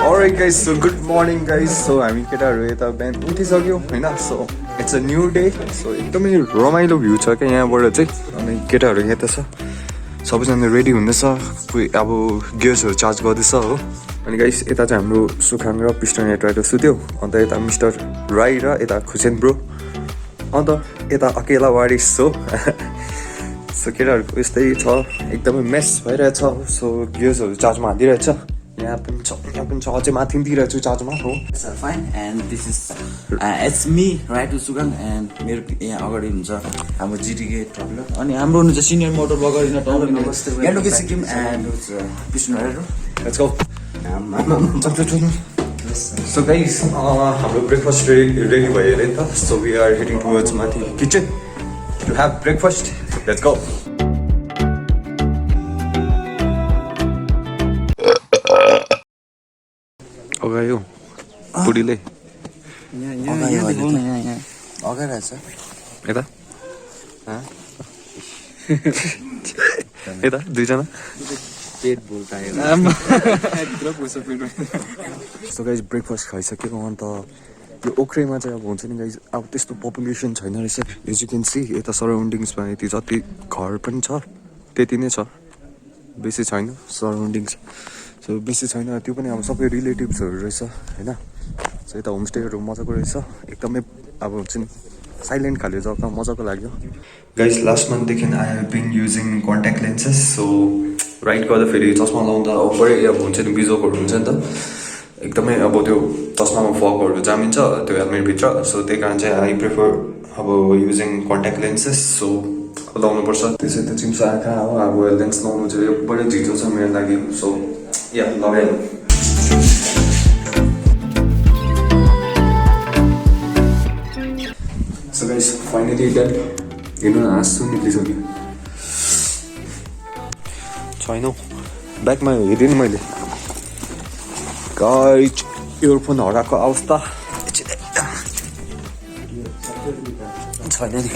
Alright guys, so good morning guys. So हामी केटाहरु यता बिहान उठिसक्यौ हैन. So it's a new day. So एकदमै रमाइलो भ्यू छ के यहाँबाट चाहिँ. अनि केटाहरु यता छ. सबैजना रेडी हुँदैछ. कोही अब गियर्सहरु चार्ज गर्दैछ हो. अनि गाइस यता चाहिँ हाम्रो सुखाङ र पिस्टनहेड्राइडर सुत्यो. अन्त यता मिस्टर राई र यता खुसेन ब्रो. अन्त यता अकेला वारिस हो. सो केटाहरुको यस्तै छ. एकदमै मेस भइरहेछ. सो गियर्सहरु चार्जमा हालिरहेछ. यहाँ पनि छ अझै माथितिर छु चार्जमा हो. Fine, and this is it's me, right to Sukhang, and मेरो यहाँ अगाडि हुन्छ हाम्रो GTK THROTTLER. अनि हाम्रो हुनुहुन्छ senior motor bagger in town West Sikkim and Pistonheadrider. Let's go. So guys, हाम्रो ब्रेकफास्ट रेडी भयो अरे त. So we are heading towards माथि kitchen to have breakfast. Let's go. अगायो बुढीले अगाडि रहेछ यता यता दुईजना पेट बोल्टायो. सो गाइज ब्रेकफास्ट खाइसकेको. अन्त यो ओख्रेमा चाहिँ अब हुन्छ नि गाइज अब त्यस्तो पपुलेसन छैन रहेछ. एज यु क्यान सी यता सराउन्डिङ्समा यति जति घर पनि छ त्यति नै छ. बेसी छैन सराउन्डिङ्स. सो बेसी छैन. त्यो पनि अब सबै रिलेटिभ्सहरू रहेछ होइन. सो यता होमस्टेहरू मजाको रहेछ. एकदमै अब हुन्छ नि साइलेन्ट खाले जग्गा मजाको लाग्यो. गाइज लास्ट मन्थदेखि I have been using contact lenses. So ride गर्दाखेरि चस्मा लाउँदा पुरै अब हुन्छ नि बिजोकहरू हुन्छ नि त. एकदमै अब त्यो चस्मामा फगहरू जामिन्छ त्यो हेलमेटभित्र. सो त्यही कारण चाहिँ आई प्रिफर अब युजिङ कन्ट्याक्ट लेन्सेस. सो लाउनुपर्छ. त्यसै त चिम्सो आँखा हो. अब लेन्स लाउनु चाहिँ बढी झिटो छ मेरो लागि. सो या लगाइहाल्नु. So guys finally done. हेर्नु न हाँसु निक्लिसक्यो. छैन ब्यागमा हेरेँ नि मैले. गाइस इयरफोन हराएको अवस्था छैन नि.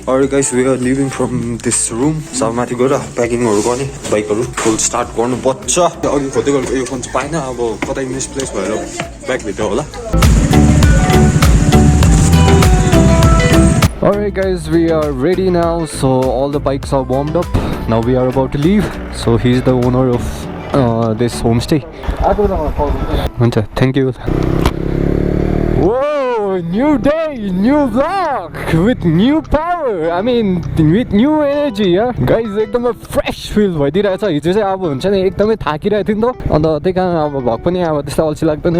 Alright guys, we are leaving from this room. सब माथि गएर प्याकिङहरू गर्ने. बाइकहरू फुल स्टार्ट गर्नुपर्छ. अघि खोज्दै गरेको यो फोन चाहिँ पाएन. अब कतै मिसप्लेस भएर ब्यागभित्र होला. Alright guys, we are ready now. So all the bikes are warmed up. Now we are about to leave. So he is the owner of this homestay. Huncha, thank you. Whoa, new day, new vlog with new power. I mean with new energy. Yeah guys, एकदमै fresh feel भइदिरहेछ. हिजो चाहिँ अब हुन्छ नि एकदमै थाकिरहेको थियो नि त. अन्त त्यही कारण अब भग पनि अब त्यस्तो अल्छी लाग्दैन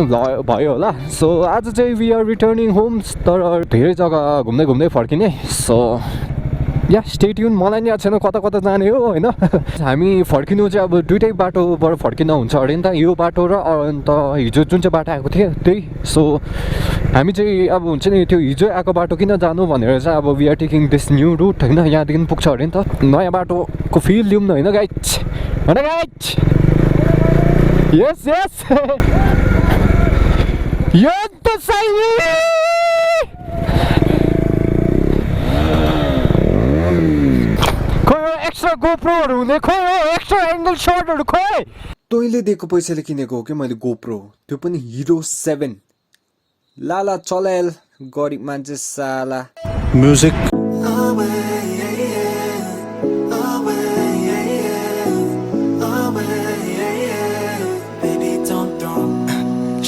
भयो होला. सो आज चाहिँ वी आर रिटर्निङ होम. तर धेरै जग्गा घुम्दै घुम्दै फर्किने. सो या स्टे ट्युन. मलाई नि याद छैन कता कता जाने हो होइन. हामी फर्किनु चाहिँ अब दुइटै बाटोबाट फर्किँदा हुन्छ अरे नि त. यो बाटो र अन्त हिजो जुन चाहिँ बाटो आएको थियो त्यही. सो हामी चाहिँ अब हुन्छ नि त्यो हिजो आएको बाटो किन जानु भनेर चाहिँ अब we are taking this new route होइन. यहाँदेखि पुग्छ अरे नि त. नयाँ बाटोको फिल लिउँ न होइन गाइज. होइन गाइज. यस यस यो त सही. एक्स्ट्रा गोप्रोहरू हुने खोइ हो. एक्स्ट्रा एङ्गल सर्टहरू खोइ. तैँले दिएको पैसाले किनेको हो कि मैले गोप्रो. त्यो पनि हिरो 7. लाला चलाएल गरिब मान्छे साला. Music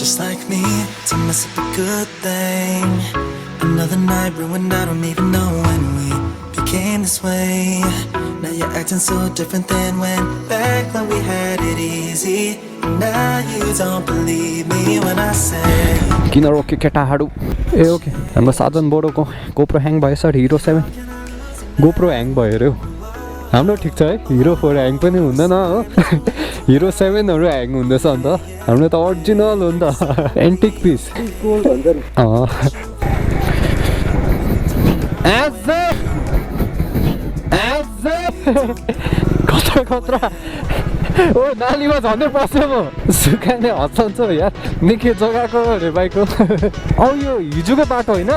just like me to mess up a good thing. Another night ruined, I don't even know when we became this way. Now you're acting so different than back when we had it easy. Now you don't believe me when I say. किन रोके केटाहरू ए okay हाम्रो साधन बोडोको GoPro hang भएछ hero 7 GoPro hang भयो अरे हाम्रो ठिक छ है हिरो 4 ह्याङ पनि हुँदैन हो हिरो 7हरू ह्याङ हुँदैछ अन्त हाम्रो त ओरिजिनल हो नि त एन्टिक पिस खतरा खतरा ओ नालीमा झन्डै पस्यो म सुखाङले हँसाउँछ यार निकै जग्गाको अरे बाइक हो औ यो हिजोको बाटो होइन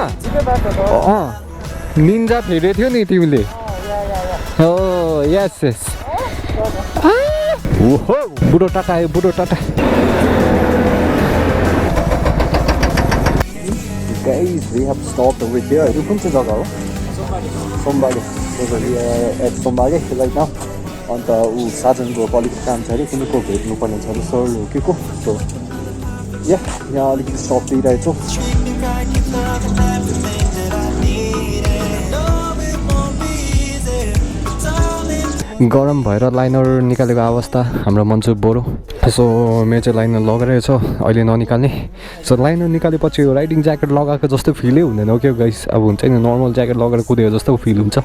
निन्जा फेरेको थियो नि तिमीले हो यस यस ओहो बुढो टाटा आयो बुढो Tata Guys, we have stopped over here. यो कुन चाहिँ जग्गा हो सोमबारे सोमबारे right now अन्त ऊ साजनको अलिकति काम छ अरे कुनैको भेट्नुपर्ने छ अरे सर हो के को सो यहाँ अलिकति स्टप दिइरहेछौँ गरम भएर लाइनर निकालेको अवस्था हाम्रो मन्सु बोरो सो मेरो चाहिँ लाइनर लगाइरहेको छ अहिले ननिकाल्ने सो लाइनर निकालेपछि यो राइडिङ ज्याकेट लगाएको जस्तो फिलै हुँदैन हो क्या गाइस अब हुन्छ नि नर्मल ज्याकेट लगाएर कुदेको जस्तो फिल हुन्छ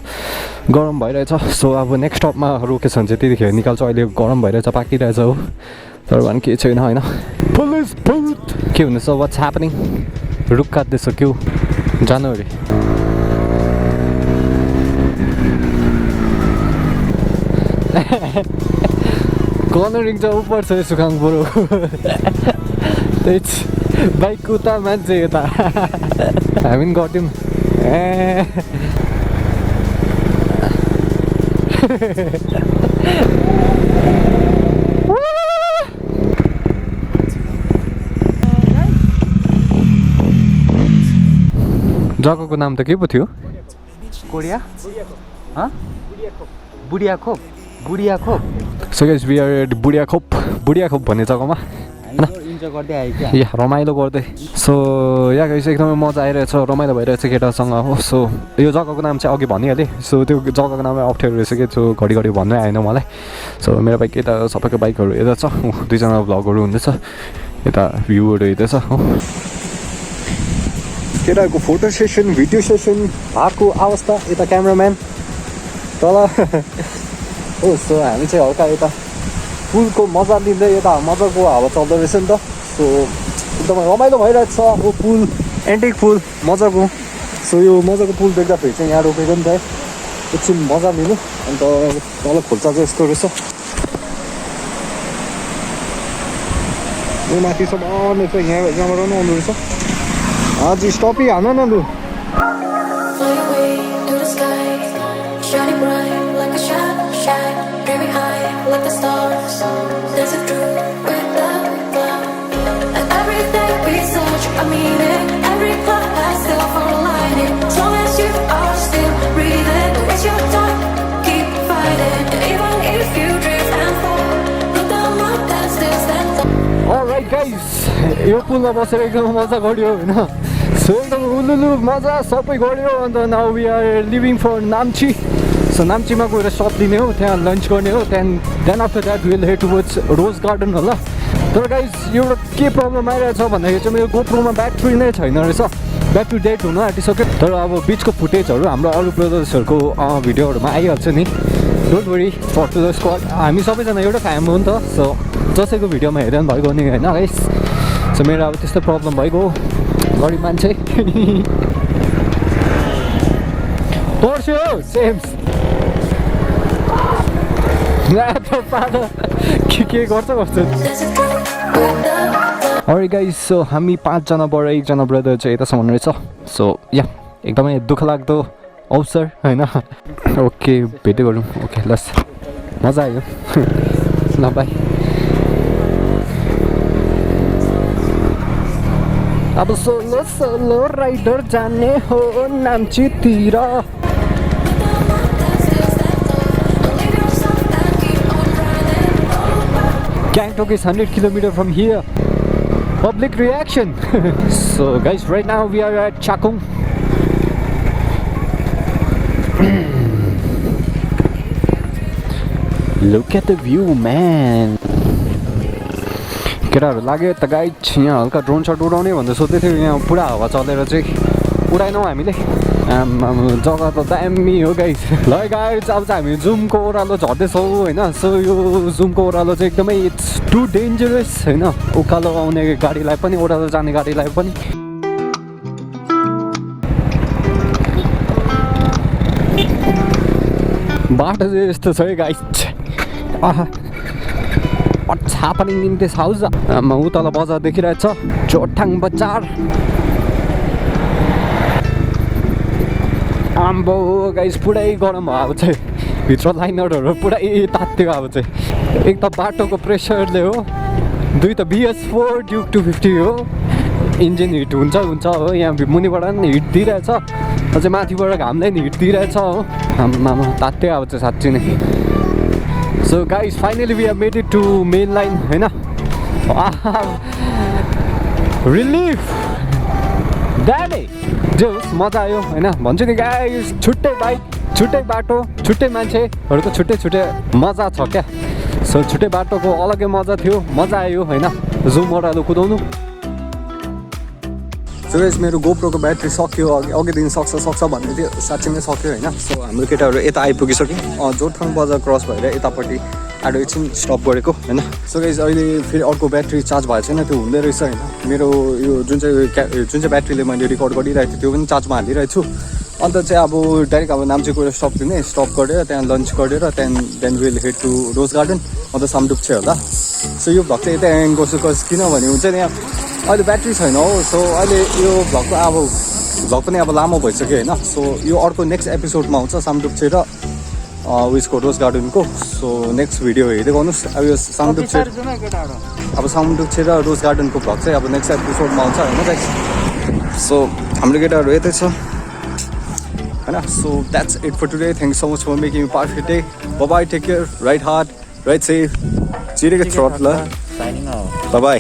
गरम भइरहेछ सो अब नेक्स्ट स्टपमा रोकेछ भने चाहिँ त्यतिखेर निकाल्छ अहिले गरम भइरहेछ पाकिरहेछ हो तर भन् केही छैन होइन पुलिस भूत के हुँदैछ वाट्स ह्यापनिङ रुख काट्दैछ के हो जानु अरे कर्नरिङ चाहिँ उपर छ सुखाङ बरु त्यही बाइक उता मान्छे यता हामी पनि गर्थ्यौँ ए जग्गाको नाम त के पो थियो कोरिया Budhiyakhop Budhiyakhop so guys we are Budhiyakhop भन्ने जग्गामा या रमाइलो गर्दै सो या गाइस एकदमै मजा आइरहेछ रमाइलो भइरहेछ केटासँग हो सो यो जग्गाको नाम चाहिँ अघि भनिहालेँ सो त्यो जग्गाको नामै अप्ठ्यारो रहेछ कि त्यो घरिघरि भन्नै आएन मलाई सो मेरो बाइक यता सबैको बाइकहरू यता छ दुईजना भ्लगहरू हुँदैछ यता भ्यूहरू हेर्दैछ हो केटाहरूको फोटो सेसन भिडियो सेसन भएको अवस्था यता क्यामराम्यान तल हो सो हामी चाहिँ हल्का यता पुलको मजा लिँदै यता मजाको हावा चल्दो रहेछ नि त सो एकदमै रमाइलो भइरहेको छ अब पुल एन्टिक पुल मजाको सो यो मजाको पुल देख्दाखेरि चाहिँ यहाँ रोकेको नि त एकछिन मजा लिनु अन्त तल खोल्चा चाहिँ यस्तो रहेछ यो माथिसम्म चाहिँ यहाँबाट नै आउनु रहेछ हजुर स्टपी हान न लु dreaming high like the stars, dancing through with the clouds. And everything we search a meaning, every cloud has still for a lining. As long as you are still breathing, it's your time, keep fighting. And even if you drift and fall, look down up and still stand tall. Alright guys, यो पुलमा बसेर एकदम मजा गर्यो होइन so एकदम उलुलु मजा सबै गर्यो अन्त now we are leaving for Namchi so नाम्चीमा गएर सप लिने हो त्यहाँ लन्च गर्ने हो then after that will head towards rose garden होला तर गाइज एउटा के प्रब्लम आइरहेछ भन्दाखेरि चाहिँ मेरो गोप्रोमा ब्याट्री नै छैन रहेछ ब्याट्री डेड हुन आँटिसक्यो तर अब बिचको फुटेजहरू हाम्रो अरू ब्रदर्सहरूको भिडियोहरूमा आइहाल्छ नि don't worry for to the squad हामी सबैजना एउटा फ्याम हो नि त सो जसैको भिडियोमा हेर्दा पनि भइगयो नि होइन गाइस सो मेरो अब त्यस्तो प्रब्लम भइगयो गरिब मान्छे पर्स्यो सेम्स के गर्छ अरे गाइस सो हामी 5 जनाबाट 1 जना ब्रदर चाहिँ यतासम्म रहेछ सो या एकदमै दुःख लाग्दो अवसर होइन ओके भेट्दै गरौँ ओके लस मजा आयो ल बाई अब सोलो सोलो राइडर जाने हो नाम्चीतिर Gangtok is 100 km from here. Public reaction. So guys, right now we are at Sukhang. Look at the view, man. केटाहरू लाग्यो त गाइड यहाँ हल्का ड्रोन सट उडाउने भनेर सोध्दै थियो यहाँ पुरा हावा चलेर चाहिँ उडाएनौँ हामीले जग्गा त दामी हो गाइड ल गाइड अब चाहिँ हामी जुमको ओह्रालो झर्दैछौँ होइन सो यो जुमको ओह्रालो चाहिँ एकदमै इट्स टु डेन्जरस होइन उकालो आउने गाडीलाई पनि ओह्रालो जाने गाडीलाई पनि बाटो चाहिँ यस्तो छ है गाइड छापनी निम्ति हाउस उतल बजार देखिरहेछ जोरथाङ बजार आम्बो गाइस पुरै गरम अब चाहिँ भित्र लाइनरहरू पुरै तात्यो अब चाहिँ एक त बाटोको प्रेसरले हो दुई त BS4 ड्युक 250 हो इन्जिन हिट हुन्छ हो यहाँ मुनिबाट पनि हिट दिइरहेछ अझै माथिबाट घामले नि हिट दिइरहेछ हो आम्मामा तात्यो अब चाहिँ साँच्ची नै So guys, finally we have made it to main line, हैन? Relief! Daddy! जोस् मजा आयो हैन भन्छु नि गाइस छुट्टै बाइक छुट्टै बाटो छुट्टै मान्छेहरुको छुट्टै मजा छ क्या सो छुट्टै बाटोको अलग्गै मजा थियो मजा आयो हैन जुम ओह्रालो कुदाउनु सो गाइस मेरो गोप्रोको ब्याट्री सक्यो अघि दिन सक्छ भन्ने थियो साँच्चै नै सक्यो हैन सो हाम्रो केटाहरू यता आइपुगिसक्यो जोरथाङ बजार क्रस भएर यतापट्टि आडो एकछिन स्टप गरेको हैन सो गाइस अहिले फेरि अर्को ब्याट्री चार्ज भएको छैन त्यो हुँदै रहेछ हैन मेरो यो जुन चाहिँ ब्याट्रीले मैले रिकर्ड गरिरहेको थिएँ त्यो पनि चार्जमा हालिरहेको छु अन्त चाहिँ अब डाइरेक्ट अब नाम्ची गएर स्टप लिने स्टप गरेर त्यहाँ लन्च गरेर then will head to rose garden अन्त सामडुप्छे होला सो यो भ्लग चाहिँ यता एन्ड गर्छु किनभने हुन्छ नि अहिले ब्याट्री छैन हो सो अहिले यो भ्लग पनि अब लामो भइसक्यो होइन सो यो अर्को नेक्स्ट एपिसोडमा आउँछ सामडुप्छे र उयसको रोज गार्डनको सो नेक्स्ट भिडियो हेर्दै गर्नुहोस् अब यो सामडुप्छे र रोज गार्डनको भ्लग चाहिँ अब नेक्स्ट एपिसोडमा आउँछ होइन गाइस सो हाम्रो केटाहरू यतै छ होइन so that's it for today thank so much for making part of day bye take care ride hard ride safe चिरेको थ्रोटलर बाई